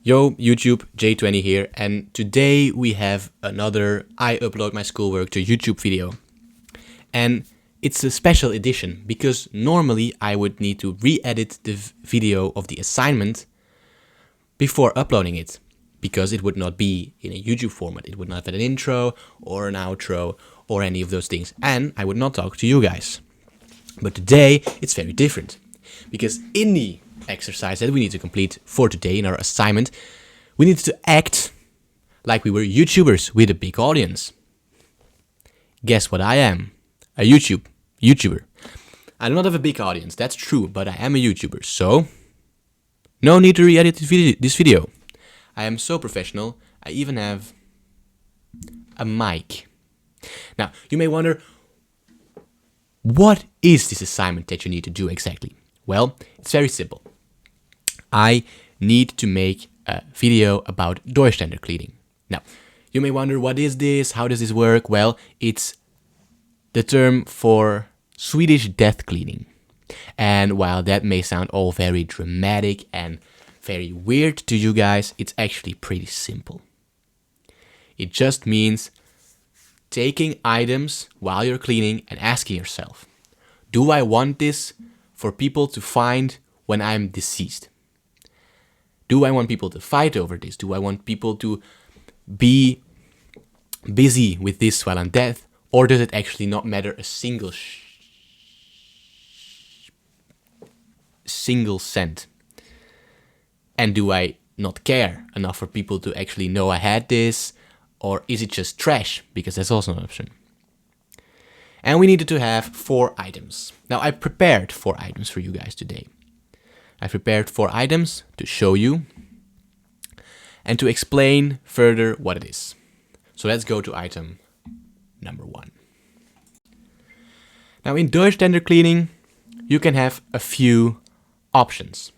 Yo, YouTube, J20 here, and today we have another I upload my schoolwork to YouTube video. And it's a special edition, because normally I would need to re-edit the video of the assignment before uploading it, because it would not be in a YouTube format. It would not have an intro or an outro or any of those things, and I would not talk to you guys. But today it's very different, because in the exercise that we need to complete for today in our assignment, we needed to act like we were YouTubers with a big audience. Guess what I am? A YouTuber. I do not have a big audience, that's true, but I am a YouTuber, so no need to re-edit this video. I am so professional, I even have a mic. Now, you may wonder, what is this assignment that you need to do exactly? Well, it's very simple. I need to make a video about Durchständer cleaning. Now, you may wonder, what is this? How does this work? Well, it's the term for Swedish death cleaning. And while that may sound all very dramatic and very weird to you guys, it's actually pretty simple. It just means taking items while you're cleaning and asking yourself, do I want this for people to find when I'm deceased? Do I want people to fight over this? Do I want people to be busy with this while I'm dead? Or does it actually not matter a single cent? And do I not care enough for people to actually know I had this? Or is it just trash? Because that's also an option. And we needed to have 4 items. Now, I prepared 4 items for you guys today. I prepared 4 items to show you and to explain further what it is. So let's go to item number 1. Now, in Durchständer cleaning, you can have a few options.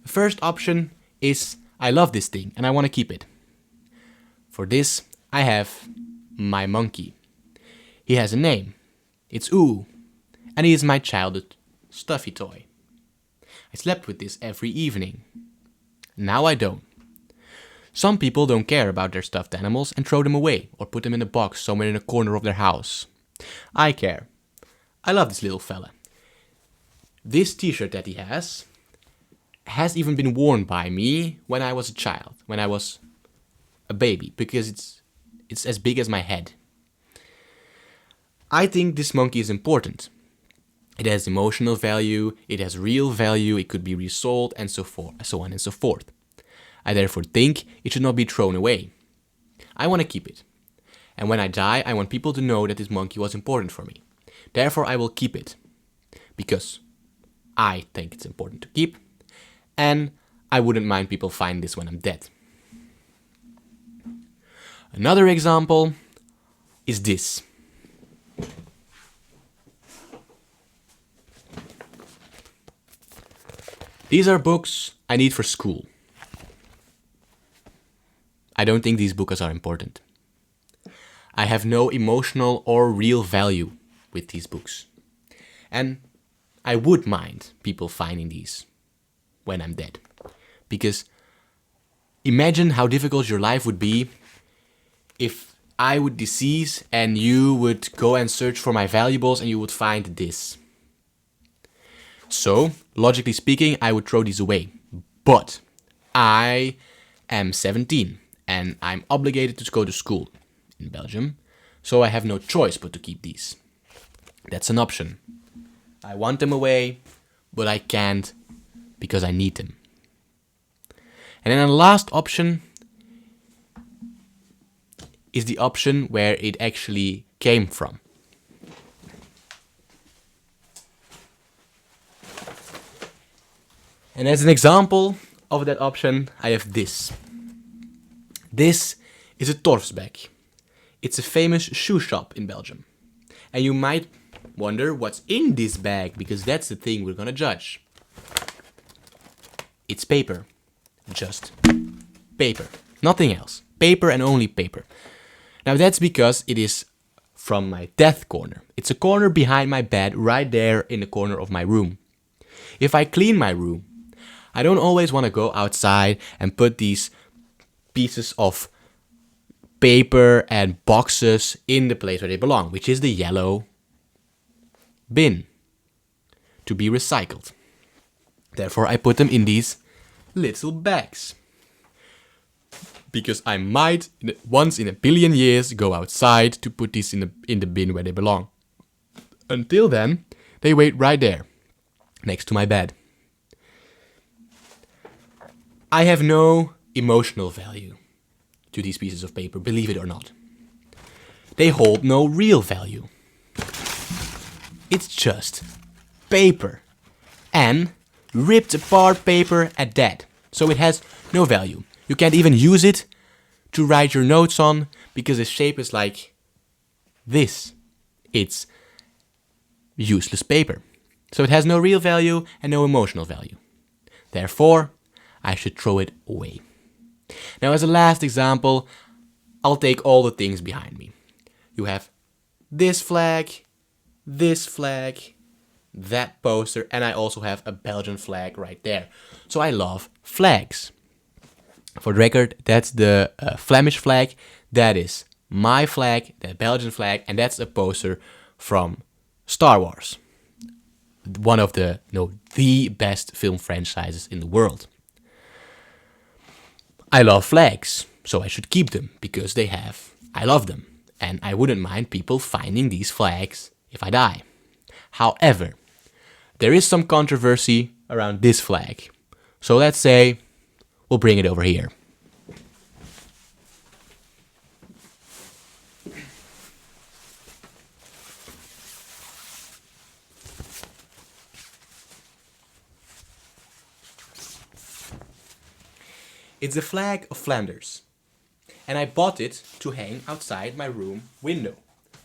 The first option is, I love this thing and I want to keep it. For this, I have my monkey. He has a name. It's Ooh, and he is my childhood stuffy toy. I slept with this every evening. Now I don't. Some people don't care about their stuffed animals and throw them away or put them in a box somewhere in a corner of their house. I care. I love this little fella. This t-shirt that he has even been worn by me when I was a child, when I was a baby, because it's as big as my head. I think this monkey is important. It has emotional value, it has real value, it could be resold, and so on and so forth. I therefore think it should not be thrown away. I want to keep it. And when I die, I want people to know that this monkey was important for me. Therefore, I will keep it. Because I think it's important to keep. And I wouldn't mind people finding this when I'm dead. Another example is this. These are books I need for school. I don't think these books are important. I have no emotional or real value with these books. And I would mind people finding these when I'm dead. Because imagine how difficult your life would be if I would decease and you would go and search for my valuables and you would find this. So, logically speaking, I would throw these away. But I am 17 and I'm obligated to go to school in Belgium, so I have no choice but to keep these. That's an option. I want them away, but I can't because I need them. And then the last option is the option where it actually came from. And as an example of that option, I have this. This is a Torfsbag. It's a famous shoe shop in Belgium. And you might wonder what's in this bag, because that's the thing we're gonna judge. It's paper. Just paper. Nothing else. Paper and only paper. Now that's because it is from my death corner. It's a corner behind my bed, right there in the corner of my room. If I clean my room, I don't always want to go outside and put these pieces of paper and boxes in the place where they belong, which is the yellow bin to be recycled. Therefore, I put them in these little bags. Because I might, once in a billion years, go outside to put these in the bin where they belong. Until then, they wait right there, next to my bed. I have no emotional value to these pieces of paper, believe it or not. They hold no real value. It's just paper. And ripped apart paper at that. So it has no value. You can't even use it to write your notes on because the shape is like this. It's useless paper. So it has no real value and no emotional value. Therefore, I should throw it away. Now, as a last example, I'll take all the things behind me. You have this flag, that poster, and I also have a Belgian flag right there. So I love flags. For the record, that's the Flemish flag. That is my flag, the Belgian flag, and that's a poster from Star Wars. One of the best film franchises in the world. I love flags, so I should keep them because I love them. And I wouldn't mind people finding these flags if I die. However, there is some controversy around this flag. So let's say we'll bring it over here. It's the flag of Flanders. And I bought it to hang outside my room window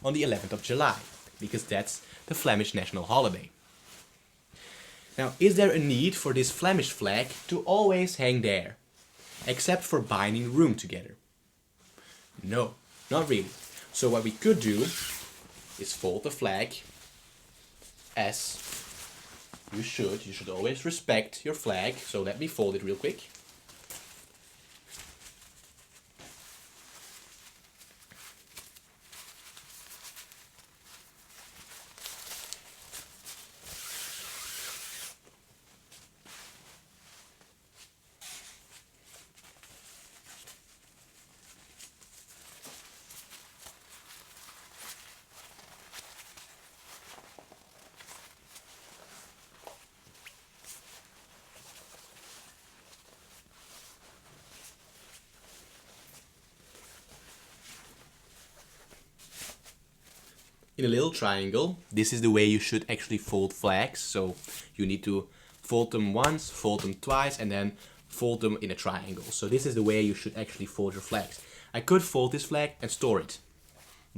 on the 11th of July, because that's the Flemish national holiday. Now, is there a need for this Flemish flag to always hang there, except for binding the room together? No, not really. So what we could do is fold the flag as you should. You should always respect your flag. So let me fold it real quick. In a little triangle. This is the way you should actually fold flags. So you need to fold them once, fold them twice, and then fold them in a triangle. So this is the way you should actually fold your flags. I could fold this flag and store it.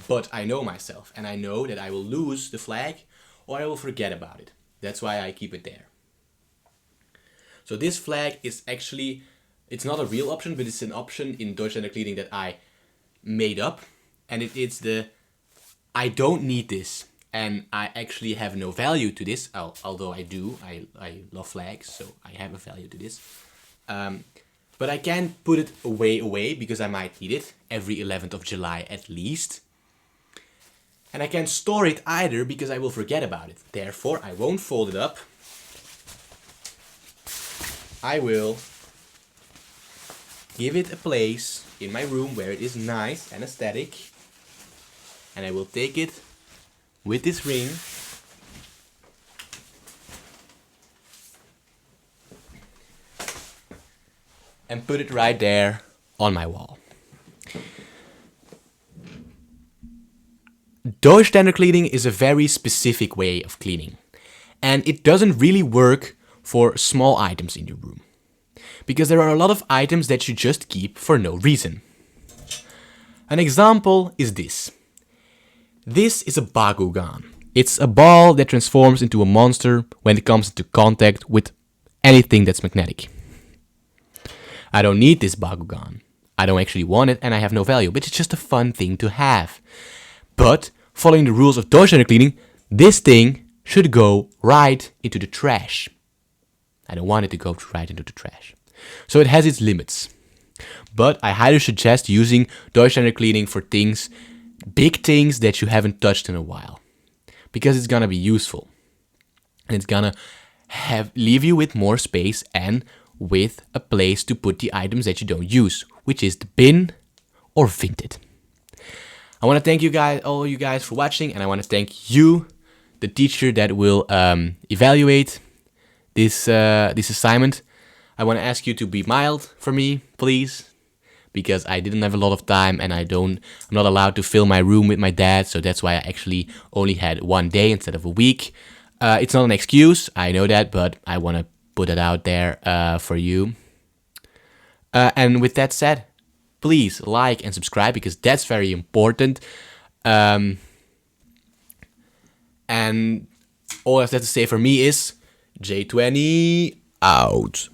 But I know myself, and I know that I will lose the flag or I will forget about it. That's why I keep it there. So this flag is actually, it's not a real option, but it's an option in Deutschländer Kleiding that I made up. And it's the I don't need this, and I actually have no value to this, although I do. I love flags, so I have a value to this. But I can't put it away because I might need it every 11th of July at least. And I can't store it either because I will forget about it. Therefore, I won't fold it up. I will give it a place in my room where it is nice and aesthetic. And I will take it with this ring and put it right there on my wall. Deutschländer Kleiding is a very specific way of cleaning. And it doesn't really work for small items in your room. Because there are a lot of items that you just keep for no reason. An example is this. This is a Bakugan. It's a ball that transforms into a monster when it comes into contact with anything that's magnetic. I don't need this Bakugan. I don't actually want it and I have no value, but it's just a fun thing to have. But, following the rules of Deutschländer Kleiding, this thing should go right into the trash. I don't want it to go right into the trash. So it has its limits. But I highly suggest using Deutschlander cleaning for things, big things that you haven't touched in a while. Because it's gonna be useful. And it's gonna leave you with more space and with a place to put the items that you don't use, which is the bin or Vinted. I want to thank you guys, all you guys, for watching, and I want to thank you, the teacher that will evaluate this assignment. I want to ask you to be mild for me, please, because I didn't have a lot of time and I'm not allowed to fill my room with my dad, so that's why I actually only had 1 day instead of a week. It's not an excuse, I know that, but I want to put it out there for you. And with that said, please like and subscribe because that's very important. And all I have to say for me is J20 out.